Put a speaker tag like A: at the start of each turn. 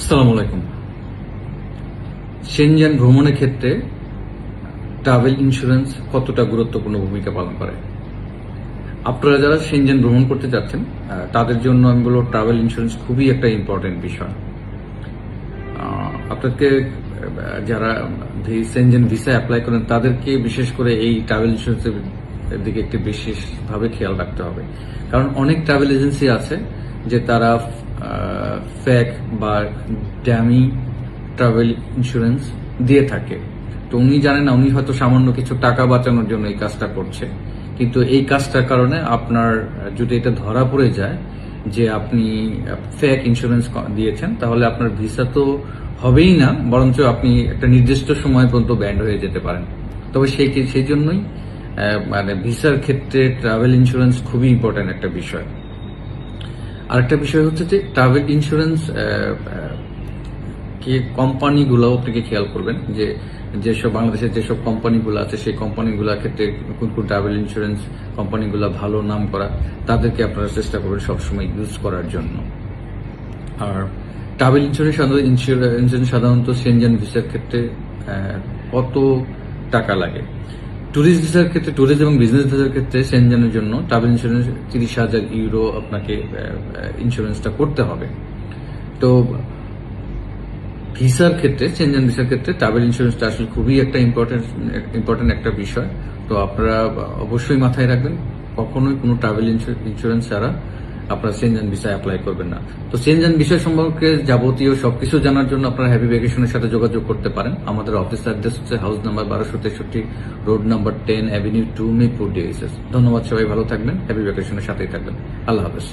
A: আসসালামু আলাইকুম। সেনজেন ভ্রমণের ক্ষেত্রে ট্রাভেল ইন্স্যুরেন্স কতটা গুরুত্বপূর্ণ ভূমিকা পালন করে? আপনারা যারা সেনজেন ভ্রমণ করতে যাচ্ছেন তাদের জন্য আমি বলবো ট্রাভেল ইন্স্যুরেন্স খুবই একটা ইম্পর্টেন্ট বিষয়। আপনাকে যারা সেনজেন ভিসা অ্যাপ্লাই করেন তাদেরকে বিশেষ করে এই ট্রাভেল ইন্স্যুরেন্সের দিকে একটু বিশেষভাবে খেয়াল রাখতে হবে, কারণ অনেক ট্রাভেল এজেন্সি আছে যে তারা ফেক বা ড্যামি ট্রাভেল ইন্স্যুরেন্স দিয়ে থাকে। তো উনি জানেন না, উনি হয়তো সামান্য কিছু টাকা বাঁচানোর জন্য এই কাজটা করছে, কিন্তু এই কাজটার কারণে আপনার যদি এটা ধরা পড়ে যায় যে আপনি ফেক ইন্স্যুরেন্স দিয়েছেন, তাহলে আপনার ভিসা তো হবেই না, বরঞ্চ আপনি একটা নির্দিষ্ট সময় পর্যন্ত ব্যান্ড হয়ে যেতে পারেন। তবে সেই জন্যই মানে ভিসার ক্ষেত্রে ট্রাভেল ইন্স্যুরেন্স খুবই ইম্পর্টেন্ট একটা বিষয়। আরেকটা বিষয় হচ্ছে যে ট্রাভেল ইন্স্যুরেন্স কোম্পানিগুলো আপনাকে খেয়াল করবেন যে যেসব বাংলাদেশের যেসব কোম্পানিগুলো আছে সেই কোম্পানিগুলোর ক্ষেত্রে কোন কোন ট্রাভেল ইন্স্যুরেন্স কোম্পানিগুলো ভালো নাম করা, তাদেরকে আপনারা চেষ্টা করবেন সবসময় ইউজ করার জন্য। আর ট্রাভেল ইন্স্যুরেন্স সাধারণত সেনজেন ভিসার ক্ষেত্রে কত টাকা লাগে? ট্যুরিস্ট ভিসার ক্ষেত্রে, ট্যুরিস্ট এবং বিজনেস ভিসার ক্ষেত্রে সেনজেনের জন্য ট্রাভেল ইন্স্যুরেন্স 30,000 ইউরো আপনাকে ইন্স্যুরেন্সটা করতে হবে। তো ভিসার ক্ষেত্রে, সেনজেন ভিসার ক্ষেত্রে ট্রাভেল ইন্স্যুরেন্সটা আসলে খুবই একটা ইম্পর্টেন্ট একটা বিষয়। তো আপনারা অবশ্যই মাথায় রাখবেন, কখনোই কোনো ট্রাভেল ইন্স্যুরেন্স ছাড়া আপনারা সেনজেন ভিসা অ্যাপ্লাই করবেন না। তো সেনজেন বিষয় সম্পর্কে যাবতীয় সবকিছু জানার জন্য আপনারা হ্যাপি ভ্যাকেশনের সাথে যোগাযোগ করতে পারেন। আমাদের অফিস অ্যাড্রেস হচ্ছে house number 1263, road number 10, avenue 2, Mirpur, DSS. ধন্যবাদ, সবাই ভালো থাকবেন, হ্যাপি ভ্যাকেশনের সাথেই থাকবেন। আল্লাহ হাফেজ।